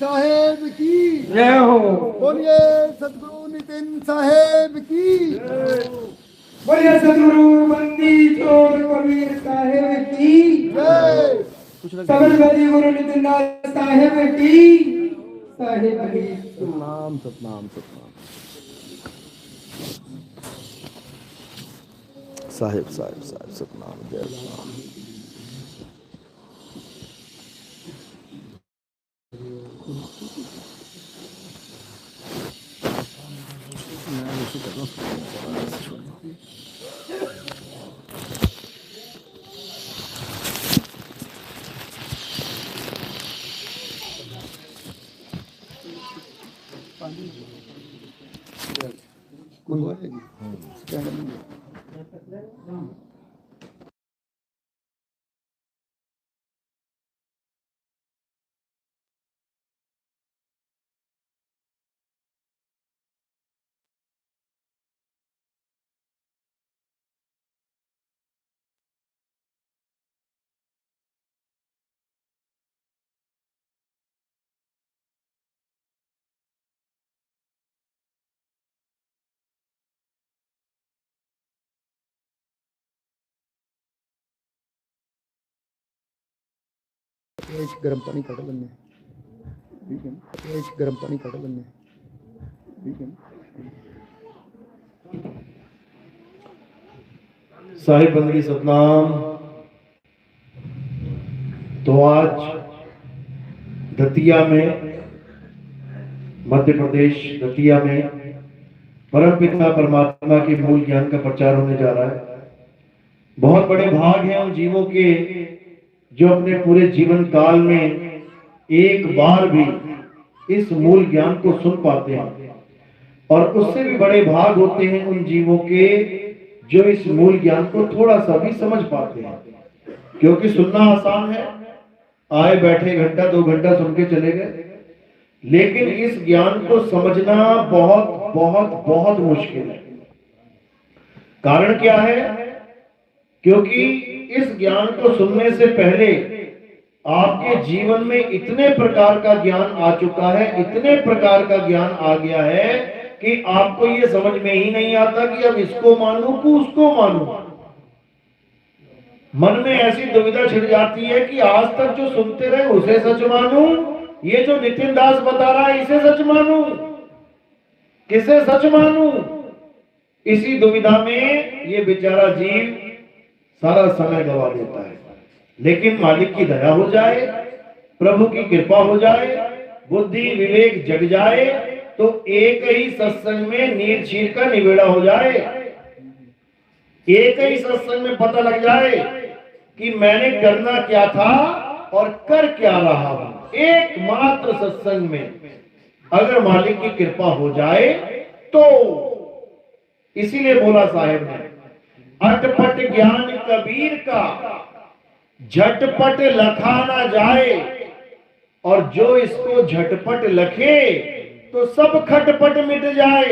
साहेब की जय हो। बोलिए सदगुरु नितिन साहेब की बोलिए सदगुरु बंदी छोड़ कबीर साहेब की जय। सबरगदी गुरु नितिन दास साहेब की साहेब की सतनाम सतनाम सतनाम। साहेब साहेब साहेब सतनाम जय सतनाम। गर्म पानी काट लेने, ठीक है ना? गर्म पानी काट लेने, ठीक है ना? साहिब बंदगी सतनाम। तो आज दतिया में, मध्य प्रदेश दतिया में परम पिता परमात्मा के मूल ज्ञान का प्रचार होने जा रहा है। बहुत बड़े भाग हैं उन जीवों के जो अपने पूरे जीवन काल में एक बार भी इस मूल ज्ञान को सुन पाते हैं, और उससे भी बड़े भाग होते हैं उन जीवों के जो इस मूल ज्ञान को थोड़ा सा भी समझ पाते हैं। क्योंकि सुनना आसान है, आए बैठे घंटा 2 घंटा सुन के चले गए, लेकिन इस ज्ञान को समझना बहुत बहुत बहुत मुश्किल है। कारण क्या है? क्योंकि इस ज्ञान को सुनने से पहले आपके जीवन में इतने प्रकार का ज्ञान आ चुका है, इतने प्रकार का ज्ञान आ गया है कि आपको ये समझ में ही नहीं आता कि अब इसको मानूं कि उसको मानूं। मन में ऐसी दुविधा छिड़ जाती है कि आज तक जो सुनते रहे उसे सच मानूं, ये जो नितिन दास बता रहा है इसे सच मानूं, किसे सच मानूं? इसी दुविधा में ये बेचारा जीव सारा समय गवा देता है। लेकिन मालिक की दया हो जाए, प्रभु की कृपा हो जाए, बुद्धि विवेक जग जाए, तो एक ही सत्संग में नीर चीर का निबेड़ा हो जाए। एक ही सत्संग में पता लग जाए कि मैंने करना क्या था और कर क्या रहा हूं। एकमात्र सत्संग में अगर मालिक की कृपा हो जाए तो। इसीलिए बोला साहेब ने, अटपट ज्ञान कबीर का झटपट लखा ना जाए, और जो इसको झटपट लखे तो सब खटपट मिट जाए।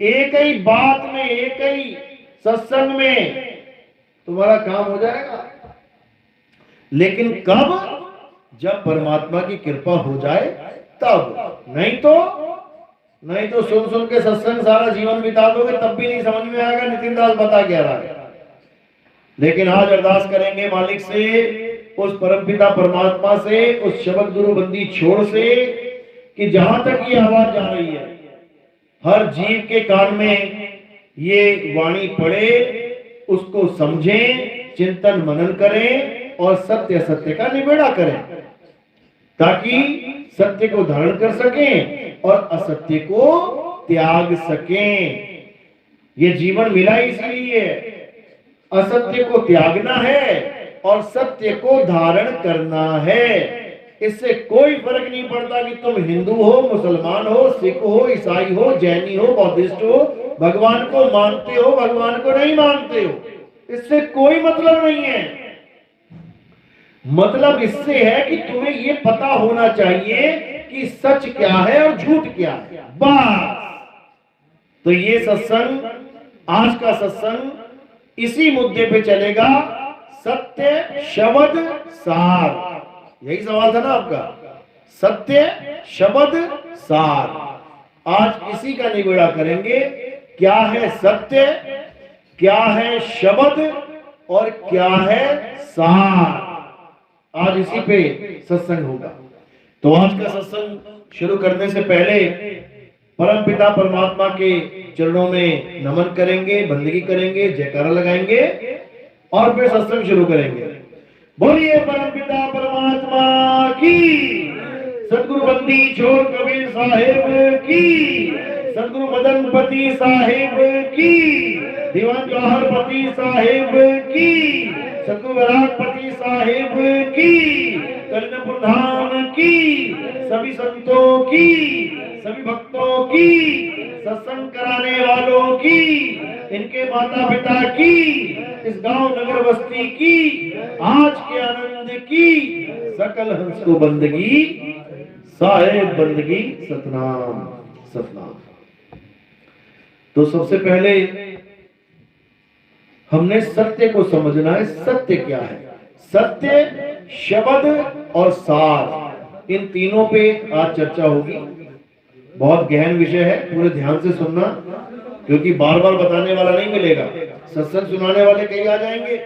एक ही बात में, एक ही सत्संग में तुम्हारा काम हो जाएगा। लेकिन कब? जब परमात्मा की कृपा हो जाए तब। नहीं तो सुन सुन के सत्संग सारा जीवन बिता दोगे तब भी नहीं समझ में आएगा नितिन दास बता क्या रहा है। लेकिन आज अरदास करेंगे मालिक से, उस परमपिता परमात्मा से, उस शब्द गुरु बंदी छोड़ से, कि जहां तक ये आवाज जा रही है हर जीव के कान में ये वाणी पड़े, उसको समझें, चिंतन मनन करें और सत्य सत्य का निबेड़ा करें, ताकि सत्य को धारण कर सकें और असत्य को त्याग सकें। ये जीवन मिला इसलिए असत्य को त्यागना है और सत्य को धारण करना है। इससे कोई फर्क नहीं पड़ता कि तुम हिंदू हो, मुसलमान हो, सिख हो, ईसाई हो, जैनी हो, बौद्धिस्ट हो, भगवान को मानते हो, भगवान को नहीं मानते हो, इससे कोई मतलब नहीं है। मतलब इससे है कि तुम्हें ये पता होना चाहिए कि सच क्या है और झूठ क्या है, बस। तो ये सत्संग, आज का सत्संग इसी मुद्दे पे चलेगा, सत्य शब्द सार। यही सवाल था ना आपका, सत्य, शब्द, सार। आज इसी का निगोड़ा करेंगे। क्या है सत्य, क्या है शब्द और क्या है सार। आज इसी पे सत्संग होगा। तो आज का सत्संग शुरू करने से पहले परम पिता परमात्मा के चरणों में नमन करेंगे, बंदगी करेंगे, जयकारा लगाएंगे और फिर सत्संग शुरू करेंगे। बोलिए परम पिता परमात्मा की, सदगुरु बंदी छोड़ कबीर साहेब की, सदगुरु मदनपति साहेब की, दीवान जवाहरपति साहेब की, सदगुरु वरागपति साहेब की, कर्णपुर धाम की, सभी संतों की, सभी भक्तों की, सत्संग कराने वालों की, इनके माता पिता की, इस गांव नगर बस्ती की, आज के आनंद की, सकल हंस को बंदगी, साहेब बंदगी, सतनाम सतनाम। तो सबसे पहले हमने सत्य को समझना है। सत्य क्या है? सत्य, शब्द और सार, इन तीनों पे आज चर्चा होगी। बहुत गहन विषय है, पूरे ध्यान से सुनना, क्योंकि बार बार बताने वाला नहीं मिलेगा। सत्संग सुनाने वाले कई आ जाएंगे,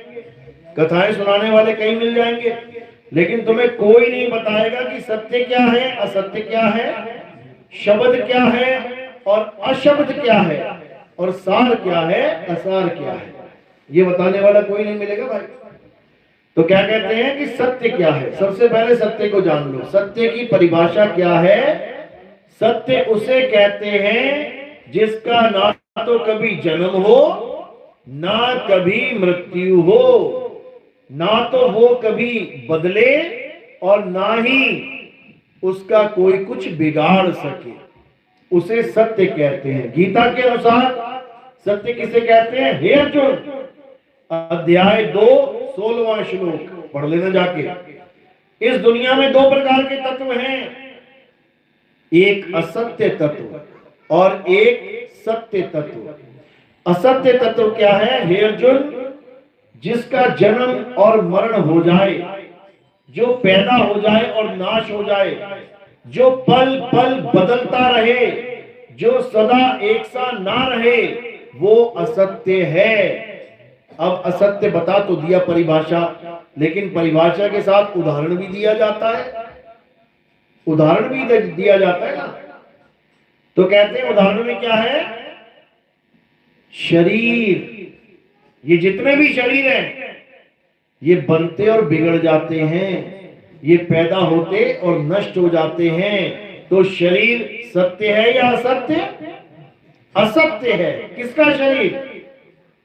कथाएं सुनाने वाले कई मिल जाएंगे, लेकिन तुम्हें कोई नहीं बताएगा कि सत्य क्या है, असत्य क्या है, शब्द क्या है और अशब्द क्या है, और सार क्या है, असार क्या है। ये बताने वाला कोई नहीं मिलेगा भाई। तो क्या कहते हैं कि सत्य क्या है? सबसे पहले सत्य को जान लो। सत्य की परिभाषा क्या है? सत्य उसे कहते हैं जिसका ना तो कभी जन्म हो, ना कभी मृत्यु हो, ना तो वो कभी बदले और ना ही उसका कोई कुछ बिगाड़ सके, उसे सत्य कहते हैं। गीता के अनुसार सत्य किसे कहते हैं? हे अर्जुन, अध्याय 2 16वां श्लोक पढ़ लेना जाके। इस दुनिया में 2 प्रकार के तत्व हैं, एक असत्य तत्व और एक सत्य तत्व। असत्य तत्व क्या है? हे अर्जुन, जिसका जन्म और मरण हो जाए, जो पैदा हो जाए और नाश हो जाए, जो पल पल बदलता रहे, जो सदा एक सा ना रहे, वो असत्य है। अब असत्य बता तो दिया परिभाषा, लेकिन परिभाषा के साथ उदाहरण भी दिया जाता है। उदाहरण भी दिया जाता है ना। तो कहते हैं उदाहरण में क्या है? शरीर, ये जितने भी शरीर हैं, ये बनते और बिगड़ जाते हैं, ये पैदा होते और नष्ट हो जाते हैं। तो शरीर सत्य है या असत्य? असत्य है। किसका शरीर?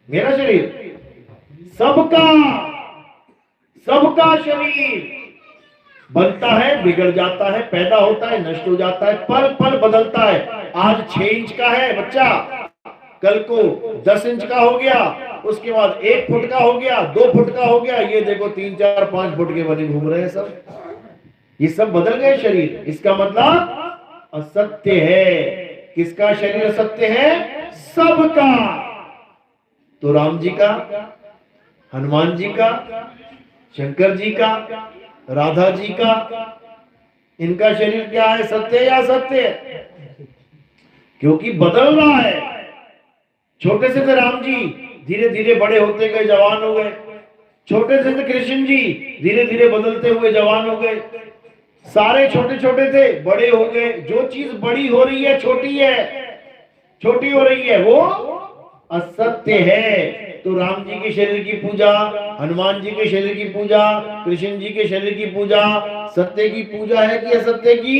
मेरा शरीर, सबका शरीर बनता है, बिगड़ जाता है, पैदा होता है, नष्ट हो जाता है, पल पल बदलता है। आज 6 इंच का है बच्चा, कल को 10 इंच का हो गया, उसके बाद 1 फुट का हो गया, 2 फुट का हो गया, ये देखो 3 4 5 फुट के बने घूम रहे हैं सब। ये सब बदल गए शरीर। इसका मतलब असत्य है। किसका शरीर असत्य है? सबका। तो राम जी का, हनुमान जी का, शंकर जी का, राधा जी का, इनका शरीर क्या है? सत्य या असत्य? क्योंकि बदल रहा है। छोटे से थे राम जी, धीरे धीरे बड़े होते गए, जवान हो गए। छोटे से थे कृष्ण जी, धीरे धीरे बदलते हुए जवान हो गए। सारे छोटे छोटे थे, बड़े हो गए। जो चीज बड़ी हो रही है छोटी है, छोटी हो रही है, वो असत्य है। तो राम जी के शरीर की पूजा, हनुमान जी के शरीर की पूजा, कृष्ण जी के शरीर की पूजा सत्य की पूजा है कि असत्य की?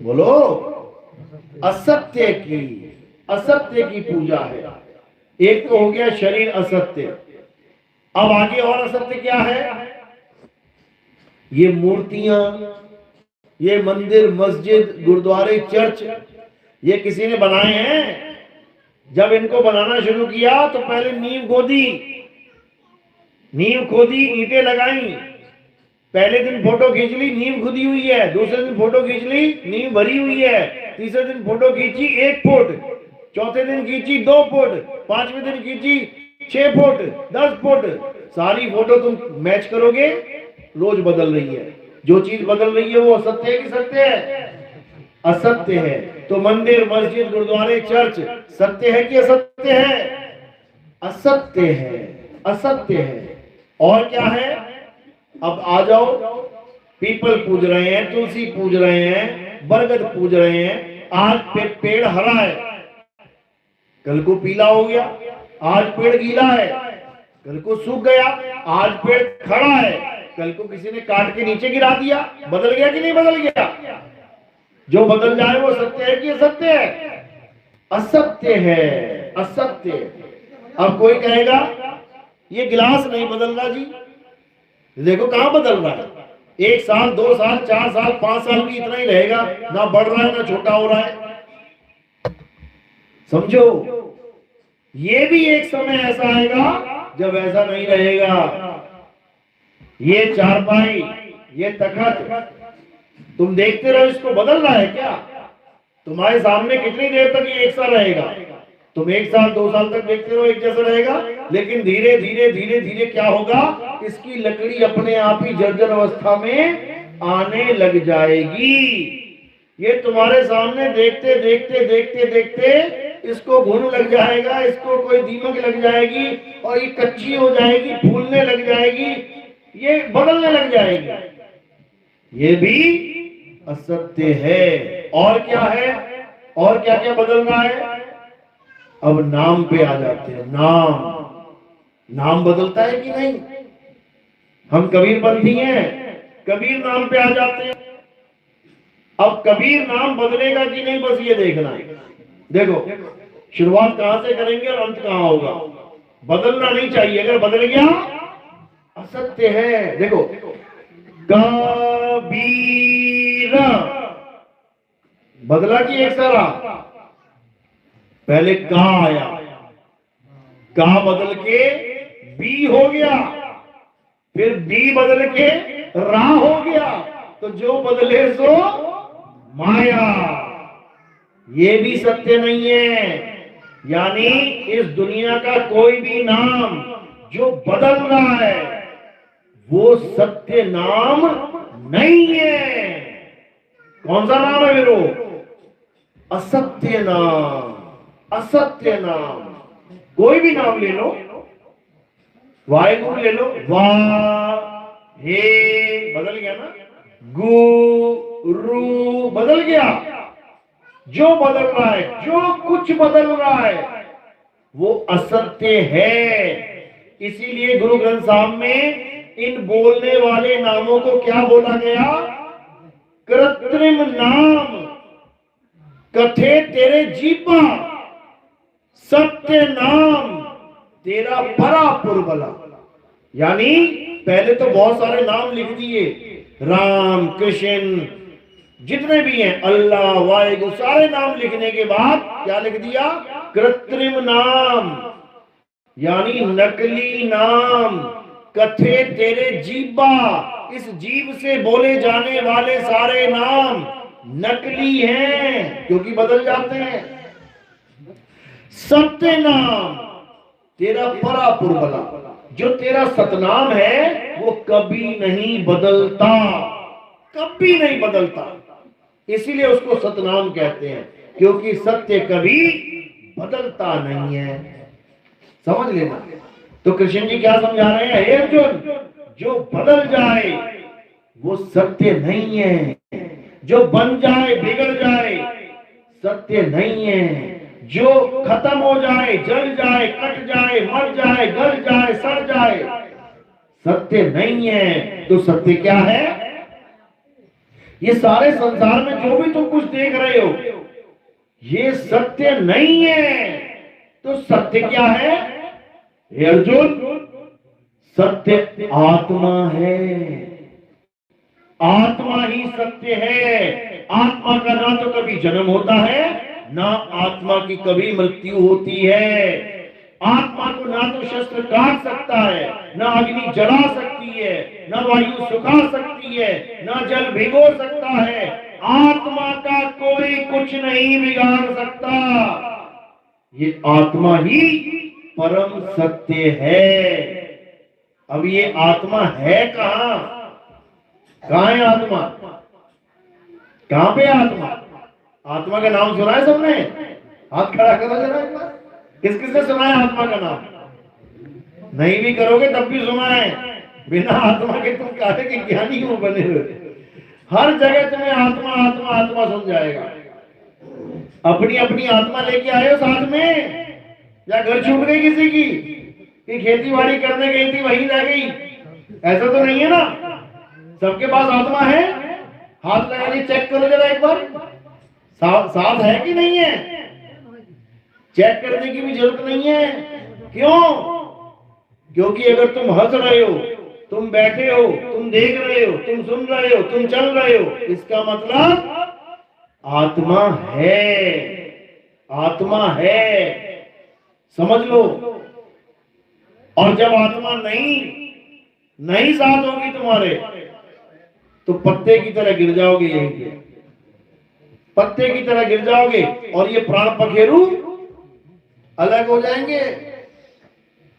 बोलो। असत्य की, असत्य की पूजा है। एक तो हो गया शरीर असत्य। अब आगे और असत्य क्या है? ये मूर्तियां, ये मंदिर, मस्जिद, गुरुद्वारे, चर्च, ये किसी ने बनाए हैं? जब इनको बनाना शुरू किया तो पहले नींव खोदी, ईंटें लगाई। पहले दिन फोटो खींच ली, नींव खुदी हुई है। दूसरे दिन फोटो खींच ली, नींव भरी हुई है। तीसरे दिन फोटो खींची 1 फुट, चौथे दिन खींची 2 फुट, 5वें दिन खींची 6 फुट, 10 फुट। सारी फोटो तुम मैच करोगे, रोज बदल रही है। जो चीज बदल रही है वो असत्य है कि सत्य है? असत्य है। तो मंदिर, मस्जिद, गुरुद्वारे, चर्च सत्य है कि असत्य है? असत्य है, असत्य है। और क्या है? अब आ जाओ, पीपल पूज रहे हैं, तुलसी पूज रहे हैं, बरगद पूज रहे हैं। आज पेड़ हरा है, कल को पीला हो गया। आज पेड़ गीला है, कल को सूख गया। आज पेड़ खड़ा है, कल को किसी ने काट के नीचे गिरा दिया। बदल गया कि नहीं बदल गया? जो बदल जाए वो सत्य है कि असत्य है? असत्य है, असत्य। अब कोई कहेगा ये गिलास नहीं बदल रहा जी। देखो कहां बदल रहा है। 1 साल, 2 साल, 4 साल, 5 साल भी इतना ही रहेगा, ना बढ़ रहा है ना छोटा हो रहा है। समझो, ये भी एक समय ऐसा आएगा जब ऐसा नहीं रहेगा। ये चारपाई, ये तखत तुम देखते रहो, इसको बदल रहा है क्या? तुम्हारे सामने कितनी देर तक ये एक सा रहेगा? तुम 1 साल 2 साल तक देखते रहो एक जैसा रहेगा, लेकिन धीरे धीरे धीरे धीरे क्या होगा? इसकी लकड़ी अपने आप ही जर्जर अवस्था में आने लग जाएगी। ये तुम्हारे सामने देखते देखते देखते देखते इसको घुन लग जाएगा, इसको कोई दीमक लग जाएगी और ये कच्ची हो जाएगी, फूलने लग जाएगी, ये बदलने लग जाएगी। ये भी असत्य है। और क्या है? और क्या क्या बदल रहा है? अब नाम पे आ जाते हैं। नाम बदलता है कि नहीं? हम कबीरबंदी हैं, कबीर नाम पे आ जाते हैं। अब कबीर नाम बदलेगा कि नहीं, बस ये देखना है। देखो शुरुआत कहां से करेंगे और अंत कहां होगा। बदलना नहीं चाहिए, अगर बदल गया असत्य है। देखो कबीर बदला कि एक सारा? पहले का आया, का बदल के बी हो गया, फिर बी बदल के रा हो गया। तो जो बदले सो माया। ये भी सत्य नहीं है। यानी इस दुनिया का कोई भी नाम जो बदल रहा है वो सत्य नाम नहीं है। कौन सा नाम है मेरे? असत्य नाम, असत्य नाम। कोई भी नाम ले लो, वाहेगुरु ले लो, वाह हे बदल गया ना, गुरु बदल गया। जो बदल रहा है, जो कुछ बदल रहा है वो असत्य है। इसीलिए गुरु ग्रंथ साहब में इन बोलने वाले नामों को क्या बोला गया? कृत्रिम नाम कथे तेरे जीपा, सत्य नाम तेरा परापुर बला। यानी पहले तो बहुत सारे नाम लिख दिए, राम, कृष्ण, जितने भी हैं, अल्लाह, वाहेगुरु, सारे नाम लिखने के बाद क्या लिख दिया? कृत्रिम नाम, यानी नकली नाम। कथे तेरे जीबा, इस जीव से बोले जाने वाले सारे नाम नकली हैं, क्योंकि बदल जाते हैं। सत्य नाम तेरा परापुर बला, जो तेरा सतनाम है वो कभी नहीं बदलता, कभी नहीं बदलता। इसीलिए उसको सतनाम कहते हैं, क्योंकि सत्य कभी बदलता नहीं है। समझ लेना। तो कृष्ण जी क्या समझा रहे हैं? हे अर्जुन, जो बदल जाए वो सत्य नहीं है, जो बन जाए, बिगड़ जाए, सत्य नहीं है। जो खत्म हो जाए, जल जाए, कट जाए, मर जाए, गल जाए, सड़ जाए, सत्य नहीं है। तो सत्य क्या है? ये सारे संसार में जो भी तुम कुछ देख रहे हो ये सत्य नहीं है। तो सत्य क्या है? हे अर्जुन, सत्य आत्मा है। आत्मा ही सत्य है। आत्मा का ना तो कभी जन्म होता है, ना आत्मा की कभी मृत्यु होती है। आत्मा को ना तो शस्त्र काट सकता है, ना अग्नि जला सकती है, ना वायु सुखा सकती है, ना जल भिगो सकता है। आत्मा का कोई कुछ नहीं बिगाड़ सकता। ये आत्मा ही परम सत्य है। अब ये आत्मा है कहां? कहाँ है आत्मा? कहाँ पे आत्मा? आत्मा का नाम सुना है सबने? हाथ खड़ा करो जरा एक बार। किस किसने सुना है आत्मा का नाम? नहीं भी करोगे तब भी सुना है। बिना आत्मा के तुम काहे के ज्ञानी क्यों बने हुए? हर जगह तुम्हें आत्मा आत्मा आत्मा सुन जाएगा। अपनी अपनी आत्मा लेके आए हो साथ में, या घर छूट गई किसी की कि खेती बाड़ी करने गई थी वहीं रह गई? ऐसा तो नहीं है ना? सबके पास आत्मा है। हाथ लगा के चेक करो जरा एक बार, साथ है कि नहीं है? चेक करने की भी जरूरत नहीं है। क्यों? क्योंकि अगर तुम हंस रहे हो, तुम बैठे हो, तुम देख रहे हो, तुम सुन रहे हो, तुम चल रहे हो, इसका मतलब आत्मा है। आत्मा है, समझ लो। और जब आत्मा नहीं साथ होगी तुम्हारे, तो पत्ते की तरह गिर जाओगे। यहीं पत्ते की तरह गिर जाओगे और ये प्राण पखेरु अलग हो जाएंगे।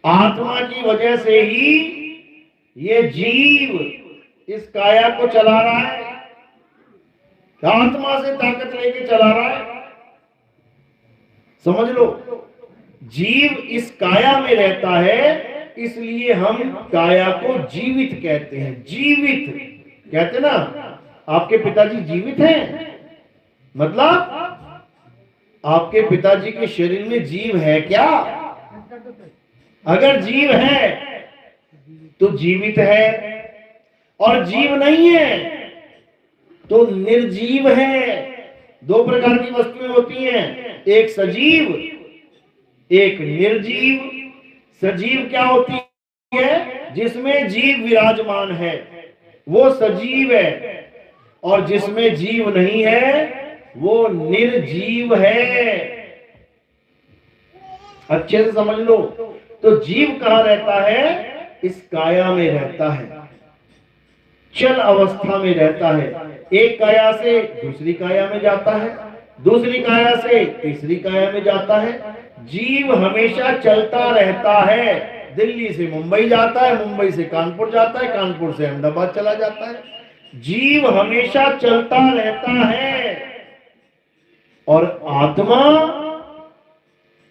आत्मा की वजह से ही ये जीव इस काया को चला रहा है, आत्मा से ताकत लेके चला रहा है। समझ लो, जीव इस काया में रहता है, इसलिए हम काया को जीवित कहते हैं। जीवित कहते ना, आपके पिताजी जीवित हैं, मतलब आपके पिताजी के शरीर में जीव है क्या? अगर जीव है तो जीवित है, और जीव नहीं है तो निर्जीव है। दो प्रकार की वस्तुएं होती हैं, एक सजीव, एक निर्जीव। सजीव क्या होती है? जिसमें जीव विराजमान है, वो सजीव है। और जिसमें जीव नहीं है वो निर्जीव है। अच्छे से समझ लो। तो जीव कहां रहता है? इस काया में रहता है, चल अवस्था में रहता है। एक काया से दूसरी काया में जाता है, दूसरी काया से तीसरी काया में जाता है। जीव हमेशा चलता रहता है। दिल्ली से मुंबई जाता है, मुंबई से कानपुर जाता है, कानपुर से अहमदाबाद चला जाता है। जीव हमेशा चलता रहता है। और आत्मा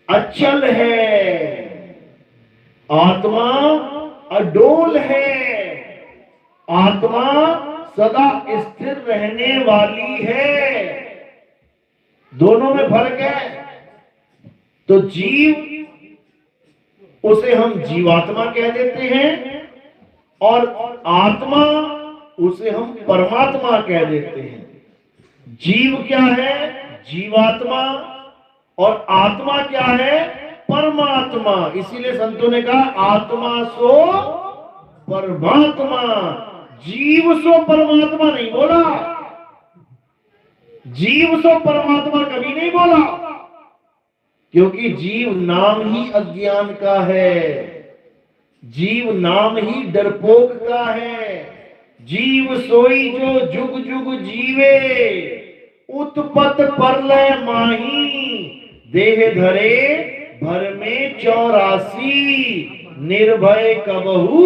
अचल है, आत्मा अडोल है, आत्मा सदा स्थिर रहने वाली है। दोनों में फर्क है। तो जीव, उसे हम जीवात्मा कह देते हैं, और आत्मा उसे हम परमात्मा कह देते हैं। जीव क्या है? जीवात्मा। और आत्मा क्या है? परमात्मा। इसीलिए संतों ने कहा आत्मा सो परमात्मा, जीव सो परमात्मा नहीं बोला। जीव सो परमात्मा कभी नहीं बोला, क्योंकि जीव नाम ही अज्ञान का है, जीव नाम ही डरपोक का है। जीव सोई जो जुग जुग जीवे, उत्पत परलय माही, देह धरे भर में 84, निर्भय कबहू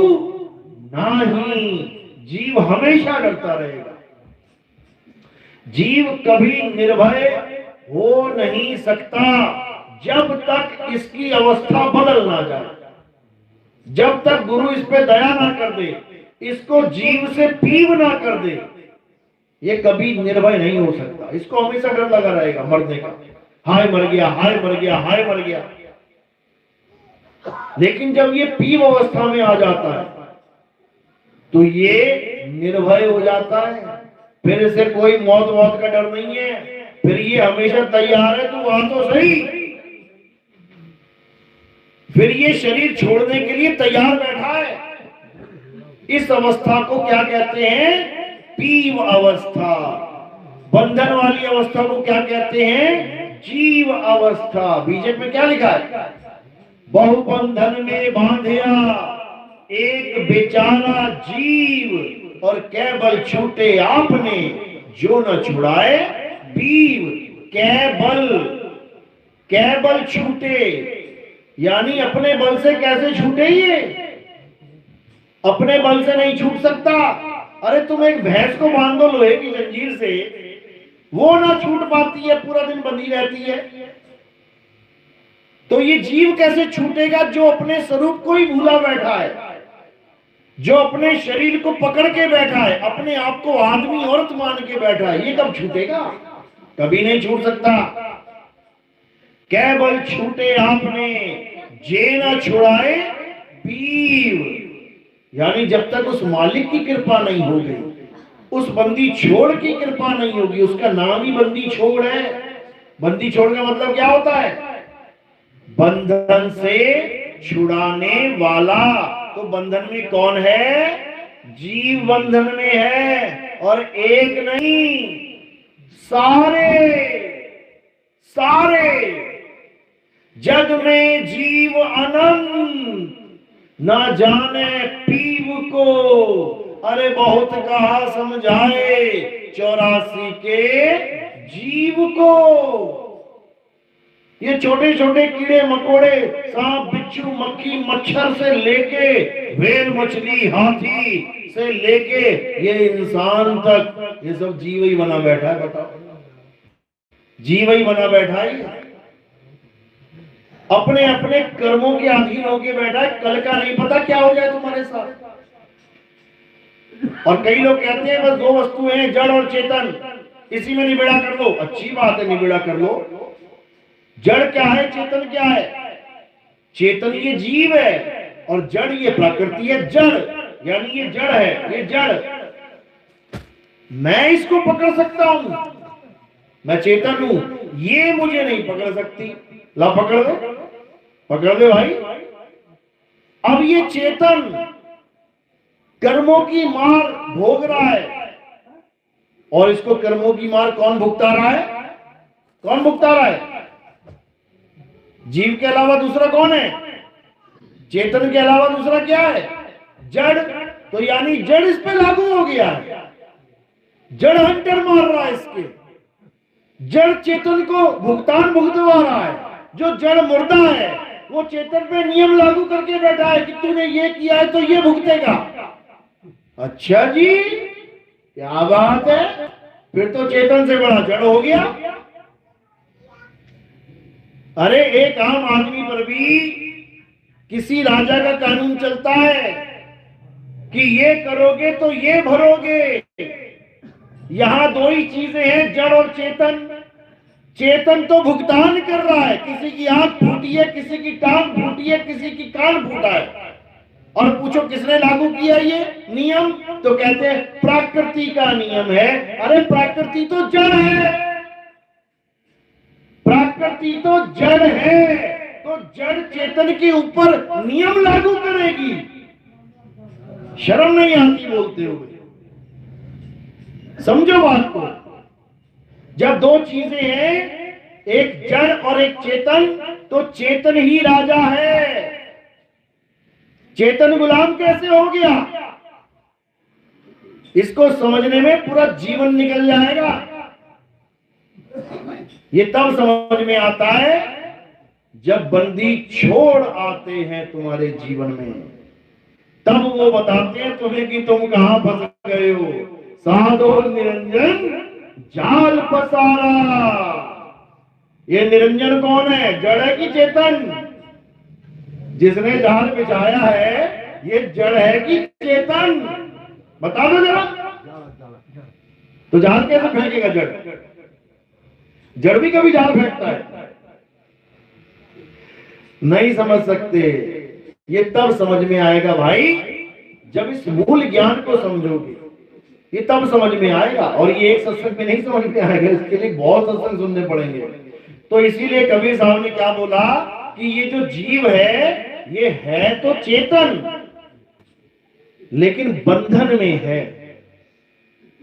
नाही। जीव हमेशा डरता रहेगा। जीव कभी निर्भय हो नहीं सकता जब तक इसकी अवस्था बदल ना जाए, जब तक गुरु इस पे दया ना कर दे, इसको जीव से पीव ना कर दे, ये कभी निर्भय नहीं हो सकता। इसको हमेशा डर लगा रहेगा मरने का, हाय मर गया, हाय मर गया, हाय मर गया। लेकिन जब ये पीव अवस्था में आ जाता है तो ये निर्भय हो जाता है। फिर इसे कोई मौत वौत का डर नहीं है, फिर ये हमेशा तैयार है, तो वहां तो सही, फिर ये शरीर छोड़ने के लिए तैयार बैठा है। इस अवस्था को क्या कहते हैं? पीव अवस्था। बंधन वाली अवस्था को क्या कहते हैं? जीव अवस्था। बीजेपी में क्या लिखा है? बहु बंधन में बांधिया एक बेचारा जीव, और केवल छूटे आपने जो न छुड़ाए पीव। केवल छूटे, यानी अपने बल से कैसे छूटे? ये अपने बल से नहीं छूट सकता। अरे तुम एक भैंस को बांध दो लोहे की जंजीर से, वो ना छूट पाती है, पूरा दिन बंधी रहती है। तो ये जीव कैसे छूटेगा जो अपने स्वरूप को ही भूला बैठा है, जो अपने शरीर को पकड़ के बैठा है, अपने आप को आदमी औरत मान के बैठा है, ये कब छूटेगा? कभी नहीं छूट सकता। केवल छूटे आपने जे न छुड़ाए पीव, यानी जब तक उस मालिक की कृपा नहीं होगी, उस बंदी छोड़ की कृपा नहीं होगी, उसका नाम ही बंदी छोड़ है। बंदी छोड़ का मतलब क्या होता है? बंधन से छुड़ाने वाला। तो बंधन में कौन है? जीव बंधन में है, और एक नहीं, सारे जग में जीव अनंत, ना जाने पीव को। अरे बहुत कहा समझाए 84 के जीव को। ये छोटे छोटे कीड़े मकोड़े, सांप बिच्छू मक्खी मच्छर से लेके व्हेल मछली हाथी से लेके ये इंसान तक, ये सब जीव ही बना बैठा है। बताओ, जीव ही बना बैठा है, अपने अपने कर्मों के अधीन होके बैठा है। कल का नहीं पता क्या हो जाए तुम्हारे साथ। और कई लोग कहते हैं बस दो वस्तुएं हैं, जड़ और चेतन, इसी में निबेड़ा कर लो। अच्छी बात है, निबेड़ा कर लो। जड़ क्या है, चेतन क्या है? चेतन ये जीव है, और जड़ ये प्रकृति है। जड़ यानी ये जड़ है, ये जड़। मैं इसको पकड़ सकता हूं, मैं चेतन हूं, ये मुझे नहीं पकड़ सकती। ला पकड़ दो, पकड़ दो भाई। अब ये चेतन कर्मों की मार भोग रहा है, और इसको कर्मों की मार कौन भुगता रहा है? कौन भुगता रहा है? जीव के अलावा दूसरा कौन है? चेतन के अलावा दूसरा क्या है? जड़। तो यानी जड़ इस पे लागू हो गया है, जड़ हंटर मार रहा है इसके, जड़ चेतन को भुगतान भुगतवा रहा है। जो जड़ मुर्दा है वो चेतन पे नियम लागू करके बैठा है कि तूने ये किया है तो ये भुगतेगा। अच्छा जी, क्या बात है, फिर तो चेतन से बड़ा जड़ हो गया। अरे एक आम आदमी पर भी किसी राजा का कानून चलता है कि ये करोगे तो ये भरोगे। यहां दो ही चीजें हैं, जड़ और चेतन। चेतन तो भुगतान कर रहा है, किसी की आंख फूटी है, किसी की टांग फूटी है, किसी की कान फूटा है, और पूछो किसने लागू किया ये नियम? तो कहते हैं प्रकृति का नियम है। अरे प्रकृति तो जड़ है, प्रकृति तो जड़ है, तो जड़ चेतन के ऊपर नियम लागू करेगी। शर्म नहीं आती बोलते हुए? समझो बात को। जब दो चीजें हैं, एक जड़ और एक चेतन, तो चेतन ही राजा है। चेतन गुलाम कैसे हो गया? इसको समझने में पूरा जीवन निकल जाएगा। ये तब समझ में आता है जब बंदी छोड़ आते हैं तुम्हारे जीवन में, तब वो बताते हैं तुम्हें कि तुम कहां फंस गए हो। साधो निरंजन जाल पसारा। ये निरंजन कौन है? जड़ है कि चेतन? जिसने जाल बिछाया है ये जड़ है कि चेतन? बता दो जरा। तो जाल कैसे फेंकेगा जड़? जड़ भी कभी जाल फेंकता है? नहीं समझ सकते। ये तब समझ में आएगा भाई जब इस मूल ज्ञान को समझोगे, ये तब समझ में आएगा। और ये एक सत्संग में नहीं समझ में आएगा, इसके लिए बहुत सत्संग सुनने पड़ेंगे। तो इसीलिए कबीर साहब ने क्या बोला कि ये जो जीव है ये है तो चेतन, लेकिन बंधन में है।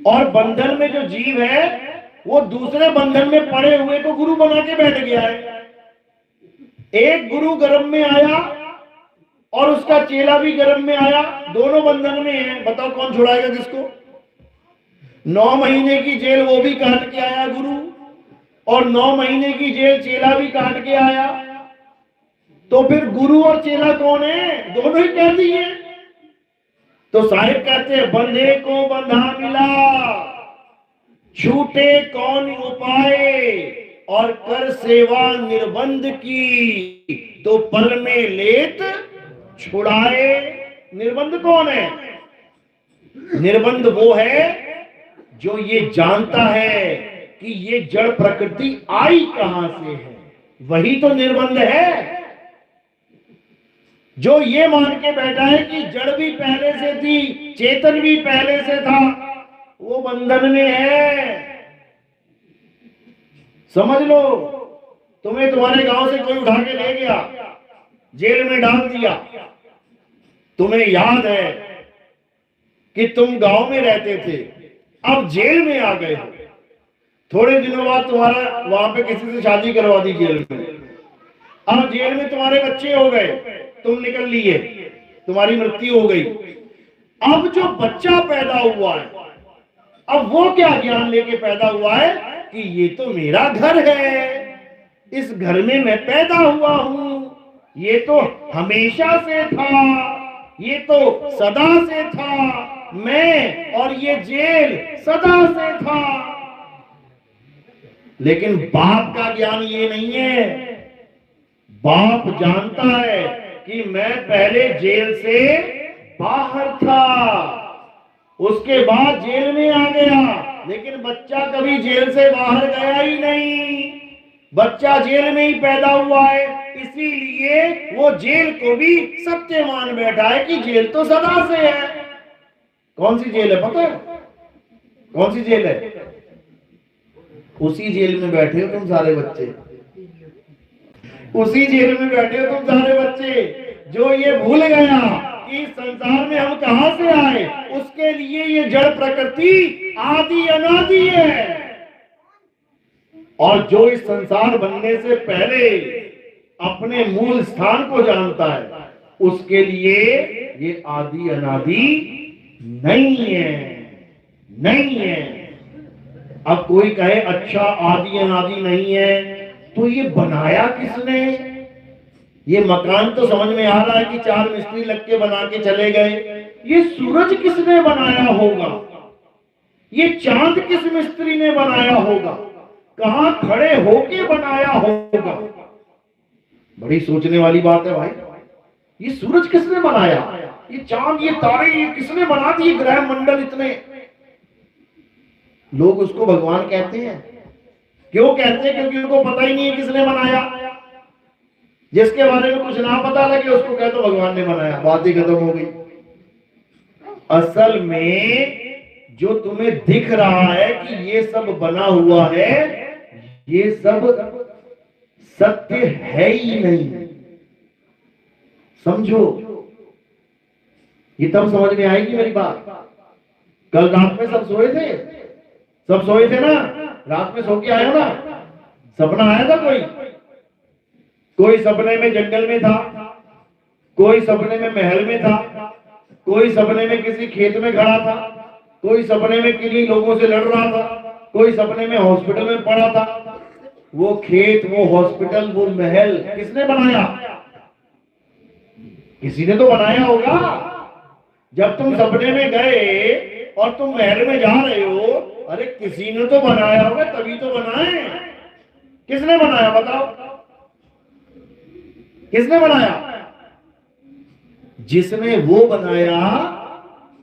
और बंधन में जो जीव है वो दूसरे बंधन में पड़े हुए को गुरु बना के बैठ गया है। एक गुरु गर्भ में आया और उसका चेला भी गर्भ में आया, दोनों बंधन में है। बताओ कौन छुड़ाएगा किसको? 9 महीने की जेल वो भी काट के आया गुरु, और 9 महीने की जेल चेला भी काट के आया। तो फिर गुरु और चेला कौन है? दोनों ही कैदी हैं। तो साहिब कहते हैं बंधे को बंधा मिला, छूटे कौन उपाय, और कर सेवा निर्बंध की, तो पल में लेत छुड़ाए। निर्बंध कौन है? निर्बंध वो है जो ये जानता है कि ये जड़ प्रकृति आई कहां से है, वही तो निर्बंध है। जो ये मान के बैठा है कि जड़ भी पहले से थी, चेतन भी पहले से था, वो बंधन में है। समझ लो, तुम्हें तुम्हारे गांव से कोई उठा के ले गया, जेल में डाल दिया, तुम्हें याद है कि तुम गांव में रहते थे, अब जेल में आ गए, थोड़े दिनों बाद तुम्हारा वहां पे किसी से शादी करवा दी जेल में, अब जेल में तुम्हारे बच्चे हो गए, तुम निकल लिए, तुम्हारी मृत्यु हो गई। अब जो बच्चा पैदा हुआ है, अब वो क्या ज्ञान लेके पैदा हुआ है कि ये तो मेरा घर है, इस घर में मैं पैदा हुआ हूं, ये तो हमेशा से था, ये तो सदा से था, मैं और ये जेल सदा से था। लेकिन बाप का ज्ञान ये नहीं है। बाप जानता है कि मैं पहले जेल से बाहर था, उसके बाद जेल में आ गया, लेकिन बच्चा कभी जेल से बाहर गया ही नहीं, बच्चा जेल में ही पैदा हुआ है, इसीलिए वो जेल को भी सत्य मान बैठा है कि जेल तो सदा से है। कौन सी जेल है पता है? कौन सी जेल है? उसी जेल में बैठे हो तुम सारे बच्चे, उसी जेल में बैठे हो तुम सारे बच्चे, जो ये भूल गया कि संसार में हम कहां से आए, उसके लिए ये जड़ प्रकृति आदि अनादि है। और जो इस संसार बनने से पहले अपने मूल स्थान को जानता है, उसके लिए ये आदि अनादि नहीं है, नहीं है। अब कोई कहे अच्छा आदि अनादि नहीं है, तो ये बनाया किसने? ये मकान तो समझ में आ रहा है कि 4 मिस्त्री लग के बना के चले गए, ये सूरज किसने बनाया होगा? ये चांद किस मिस्त्री ने बनाया होगा? कहां खड़े होके बनाया होगा? बड़ी सोचने वाली बात है भाई। ये सूरज किसने बनाया? ये चांद, ये तारे, ये किसने बना दिए ग्रह मंडल इतने? लोग उसको भगवान कहते हैं। क्यों कहते हैं? क्योंकि उनको पता ही नहीं है किसने बनाया। जिसके बारे में कुछ ना पता लगे उसको कहते तो भगवान ने बनाया, बात ही खत्म हो गई। असल में जो तुम्हें दिख रहा है कि ये सब बना हुआ है, ये सब सत्य है ही नहीं। समझो, ये तब समझ में आएगी मेरी बात। कल रात में सब सोए थे, सब सोए थे ना, रात में सो के आए हो ना? सपना आया था कोई? कोई सपने में जंगल में था, कोई सपने में महल में था, कोई सपने में किसी खेत में खड़ा था, कोई सपने में किन्हीं लोगों से लड़ रहा था, कोई सपने में हॉस्पिटल में पड़ा था। वो खेत, वो हॉस्पिटल, वो महल किसने बनाया? किसी ने तो बनाया होगा। जब तुम सपने में गए और तुम महल में जा रहे हो, अरे किसी ने तो बनाया होगा, तभी तो बनाए। किसने बनाया बताओ? किसने बनाया? जिसने वो बनाया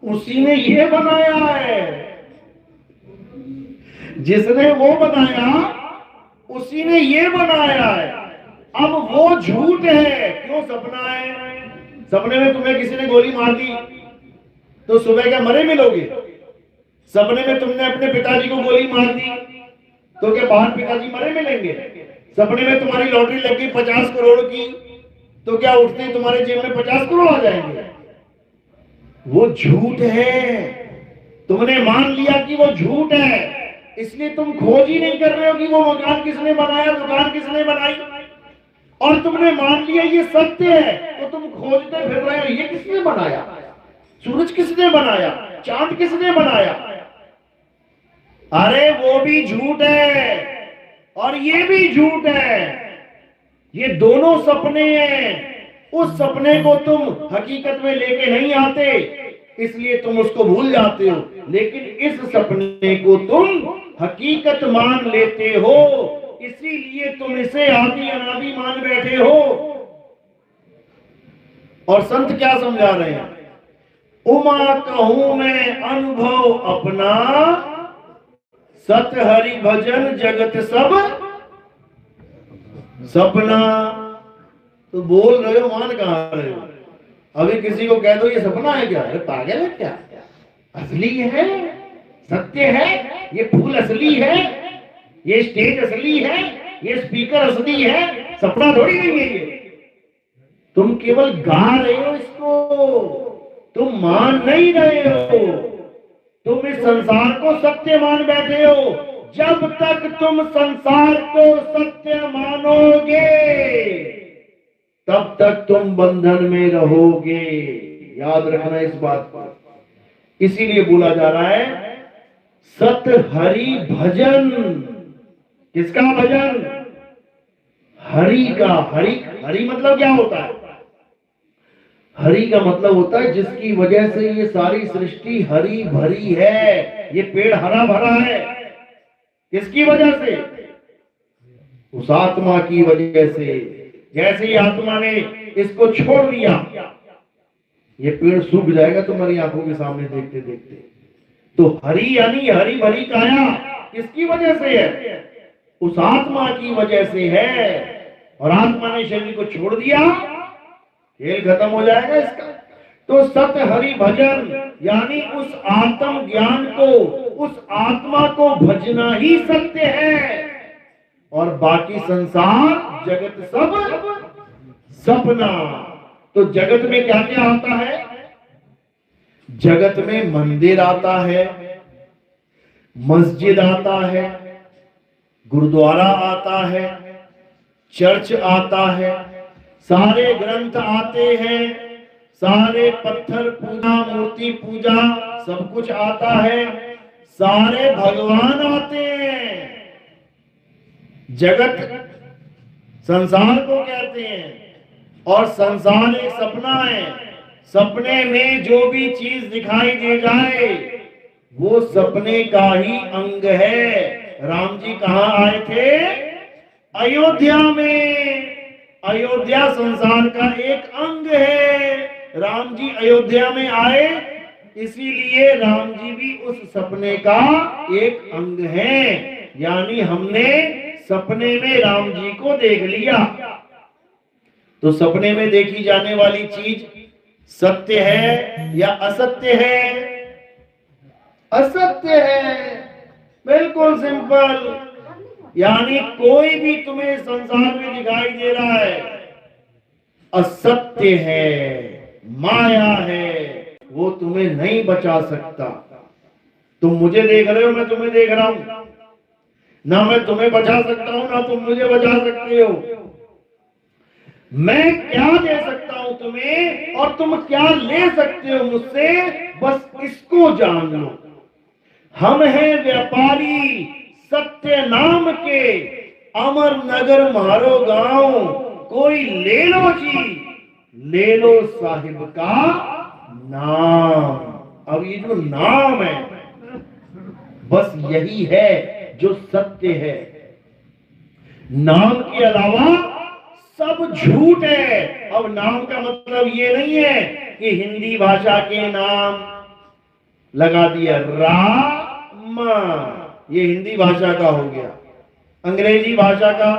उसी ने ये बनाया है। जिसने वो बनाया उसी ने ये बनाया है। अब वो झूठ है, क्यों सपना है? सपने में तुम्हें किसी ने गोली मार दी तो सुबह क्या मरे मिलोगे? सपने में तुमने अपने पिताजी को गोली मार दी तो क्या बाहर पिताजी मरे मिलेंगे? सपने में तुम्हारी लॉटरी लग गई 50 करोड़ की तो क्या उठते ही तुम्हारे जेब में 50 करोड़ आ जाएंगे? वो झूठ है। तुमने मान लिया कि वो झूठ है, इसलिए तुम खोज ही नहीं कर रहे हो कि वो मकान किसने बनाया, दुकान किसने बनाई। और तुमने मान लिया ये सत्य है, तो तुम खोजते फिर रहे हो ये किसने बनाया, सूरज किसने बनाया, चांद किसने बनाया। अरे वो भी झूठ है और ये भी झूठ है। ये दोनों सपने हैं। उस सपने को तुम हकीकत में लेके नहीं आते, इसलिए तुम उसको भूल जाते हो, लेकिन इस सपने को तुम हकीकत मान लेते हो, इसीलिए तुम इसे आदि अनादि मान बैठे हो। और संत क्या समझा रहे हैं? उमा कहूं मैं अनुभव अपना, सत हरि भजन जगत सब सपना। तो बोल रहे हो, मान कहां रहे हो? अभी किसी को कह दो ये सपना है क्या? अरे पागल है क्या? असली है, सत्य है, ये फूल असली है, ये स्टेज असली है, ये स्पीकर असली है, सपना थोड़ी नहीं है ये। तुम केवल गा रहे हो इसको, तुम मान नहीं रहे हो। तुम इस संसार को सत्य मान बैठे हो। जब तक तुम संसार को सत्य मानोगे तब तक तुम बंधन में रहोगे। याद रखना इस बात पर। इसीलिए बोला जा रहा है सत हरि भजन। किसका भजन? हरि का। हरि हरि मतलब क्या होता है? हरि का मतलब होता है जिसकी वजह से ये सारी सृष्टि हरी भरी है, ये पेड़ हरा भरा है। किसकी वजह से? उस आत्मा की वजह से। जैसे ही आत्मा ने इसको छोड़ दिया, ये पेड़ सूख जाएगा तुम्हारी आंखों के सामने देखते देखते। तो हरि यानी हरी भरी काया किसकी वजह से है? उस आत्मा की वजह से है। और आत्मा ने शरीर को छोड़ दिया, खेल खत्म हो जाएगा इसका। तो सत हरि भजन यानी उस आत्म ज्ञान को, उस आत्मा को भजना ही सत्य है। और बाकी संसार जगत सब सपना। तो जगत में क्या क्या आता है? जगत में मंदिर आता है, मस्जिद आता है, गुरुद्वारा आता है, चर्च आता है, सारे ग्रंथ आते हैं, सारे पत्थर पूजा, मूर्ति पूजा सब कुछ आता है, सारे भगवान आते हैं। जगत संसार को कहते हैं। और संसार एक सपना है। सपने में जो भी चीज दिखाई दे जाए वो सपने का ही अंग है। राम जी कहाँ आए थे? अयोध्या में। अयोध्या संसार का एक अंग है। राम जी अयोध्या में आए, इसीलिए राम जी भी उस सपने का एक अंग है। यानी हमने सपने में राम जी को देख लिया। तो सपने में देखी जाने वाली चीज सत्य है या असत्य है? असत्य है। बिल्कुल सिंपल। यानी कोई भी तुम्हें संसार में दिखाई दे रहा है असत्य है, माया है, वो तुम्हें नहीं बचा सकता। तुम मुझे देख रहे हो, मैं तुम्हें देख रहा हूं, ना मैं तुम्हें बचा सकता हूं ना तुम मुझे बचा सकते हो। मैं क्या दे सकता हूं तुम्हें और तुम क्या ले सकते हो मुझसे, बस इसको जान लो। हम हैं व्यापारी सत्य नाम के, अमर नगर मारो गांव, कोई ले लो जी, ले लो साहिब का नाम। अब ये जो नाम है बस यही है जो सत्य है। नाम के अलावा सब झूठ है। अब नाम का मतलब ये नहीं है कि हिंदी भाषा के नाम लगा दिया राम, ये हिंदी भाषा का हो गया। अंग्रेजी भाषा का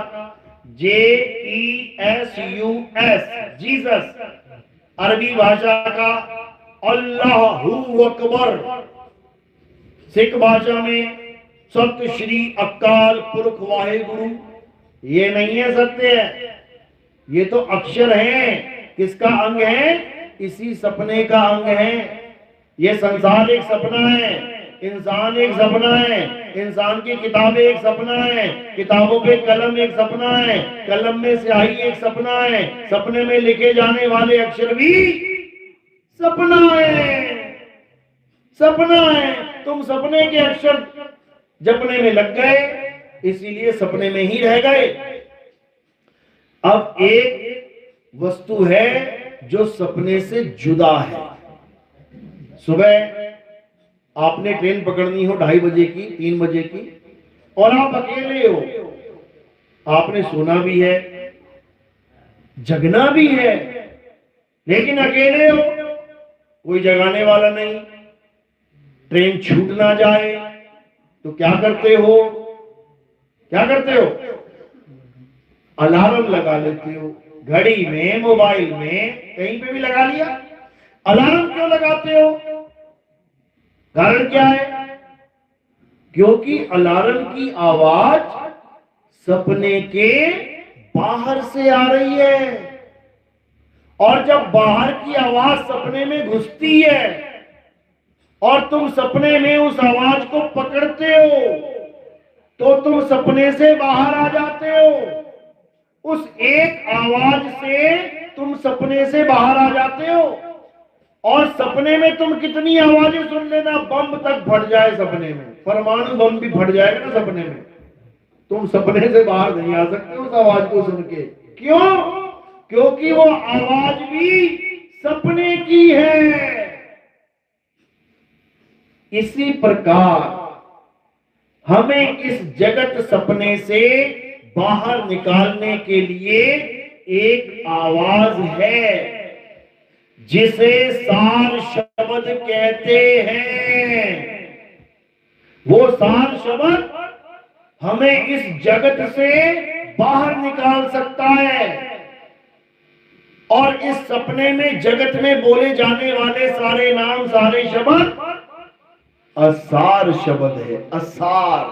JESUS जीसस, अरबी भाषा का अल्लाहू अकबर, सिख भाषा में सत श्री अकाल पुरख वाहे गुरु। ये नहीं है सत्य है, ये तो अक्षर है। किसका अंग है? इसी सपने का अंग है। ये संसार एक सपना है, इंसान एक सपना है, इंसान की किताबें एक सपना है, किताबों पे कलम एक सपना है, कलम में स्याही एक सपना है, सपने में लिखे जाने वाले अक्षर भी सपना है। सपना है। तुम सपने के अक्षर जपने में लग गए, इसीलिए सपने में ही रह गए। अब एक वस्तु है जो सपने से जुदा है। सुबह आपने ट्रेन पकड़नी हो 2:30 बजे की, 3 बजे की, और आप अकेले हो, आपने सोना भी है, जगना भी है, लेकिन अकेले हो, कोई जगाने वाला नहीं, ट्रेन छूट ना जाए तो क्या करते हो? क्या करते हो? अलार्म लगा लेते हो, घड़ी में, मोबाइल में, कहीं पे भी लगा लिया। अलार्म क्यों लगाते हो? कारण क्या है? क्योंकि अलार्म की आवाज सपने के बाहर से आ रही है, और जब बाहर की आवाज सपने में घुसती है और तुम सपने में उस आवाज को पकड़ते हो तो तुम सपने से बाहर आ जाते हो। उस एक आवाज से तुम सपने से बाहर आ जाते हो, और सपने में तुम कितनी आवाजें सुन लेना, बम तक फट जाए सपने में, परमाणु बम भी फट जाएगा ना सपने में, तुम सपने से बाहर नहीं आ सकते उस आवाज को सुन के। क्यों? क्योंकि वो आवाज भी सपने की है। इसी प्रकार हमें इस जगत सपने से बाहर निकालने के लिए एक आवाज है जिसे सार शब्द कहते हैं। वो सार शब्द हमें इस जगत से बाहर निकाल सकता है, और इस सपने में जगत में बोले जाने वाले सारे नाम, सारे शब्द असार शब्द है। असार,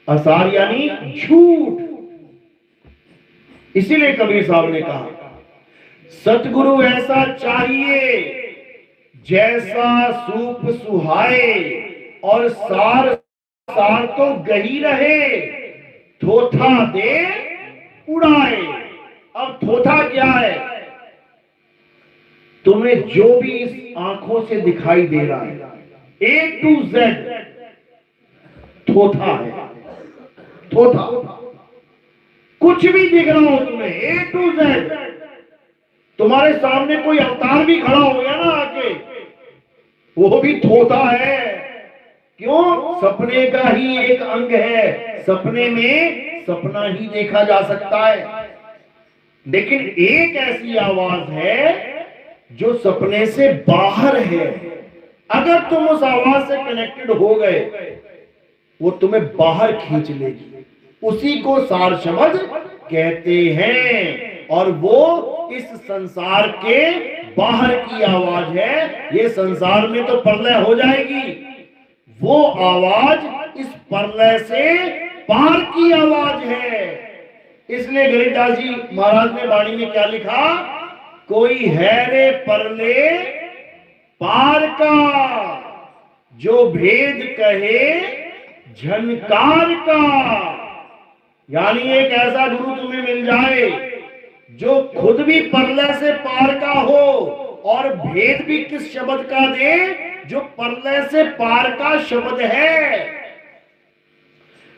असार यानी झूठ। इसीलिए कबीर साहब ने कहा, सतगुरु ऐसा चाहिए जैसा सूप सुहाए, और सार सार तो गही रहे, थोथा दे उड़ाए। अब थोथा क्या है? तुम्हें जो भी इस आंखों से दिखाई दे रहा है, A to Z थोथा है। थोथा, कुछ भी दिख रहा हो तुम्हें, A to Z। तुम्हारे सामने कोई अवतार भी खड़ा हो गया ना आके, वो भी थोथा है। क्यों? सपने का ही एक अंग है, सपने में सपना ही देखा जा सकता है। लेकिन एक ऐसी आवाज है जो सपने से बाहर है, अगर तुम उस आवाज से कनेक्टेड हो गए, वो तुम्हें बाहर खींच लेगी। उसी को सार शब्द कहते हैं, और वो इस संसार के बाहर की आवाज है। ये संसार में तो प्रलय हो जाएगी, वो आवाज इस प्रलय से पार की आवाज है। इसलिए गरीबदास जी महाराज ने वाणी में क्या लिखा? कोई है रे परले पार का, जो भेद कहे झनकार का। यानी एक ऐसा गुरु तुम्हें मिल जाए जो खुद भी परलय से पार का हो, और भेद भी किस शब्द का दे? जो परलय से पार का शब्द है।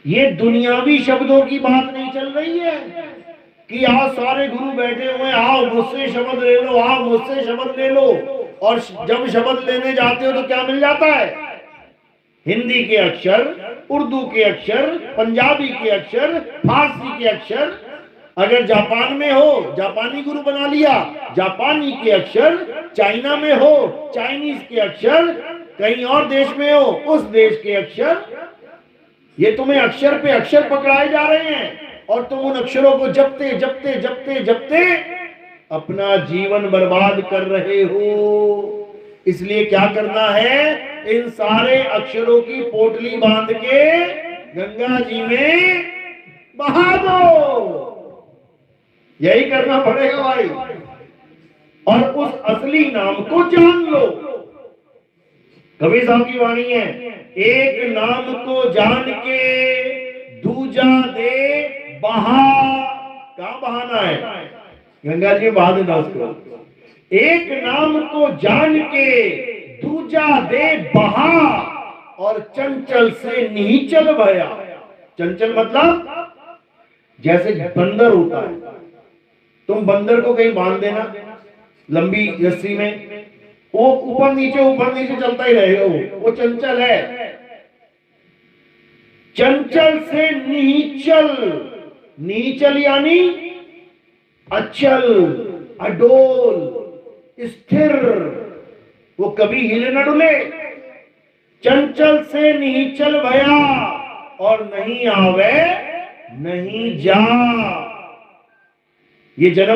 ये दुनियावी शब्दों की बात नहीं चल रही है कि आज सारे गुरु बैठे हुए, आओ मुझसे शब्द ले लो, आओ मुझसे शब्द ले लो, और जब शब्द लेने जाते हो तो क्या मिल जाता है? हिंदी के अक्षर, उर्दू के अक्षर, पंजाबी के अक्षर, फारसी के अक्षर। अगर जापान में हो, जापानी गुरु बना लिया, जापानी के अक्षर। चाइना में हो, चाइनीज के अक्षर। कहीं और देश में हो, उस देश के अक्षर। ये तुम्हें अक्षर पे अक्षर पकड़ाए जा रहे हैं, और तुम उन अक्षरों को जपते जपते जपते जपते अपना जीवन बर्बाद कर रहे हो। इसलिए क्या करना है? इन सारे अक्षरों की पोटली बांध के गंगा जी में बहा दो। यही करना पड़ेगा भाई, और उस असली नाम को जान लो। कबीर साहब की वाणी है, एक नाम को जान के दूजा दे बहा। कहां बहाना है? गंगा जी बहा देना उसको। एक नाम को जान के दूजा दे बहा, और चंचल से निचल भया। चंचल मतलब जैसे बंदर होता है, तुम बंदर को कहीं बांध देना लंबी रस्सी में, वो ऊपर नीचे चलता ही रहेगा। वो चंचल है। चंचल से निश्चल, निश्चल यानी अचल, अडोल, स्थिर, वो कभी हिले न डुले। चंचल से निश्चल भया और नहीं आवे नहीं जा। ये जन्म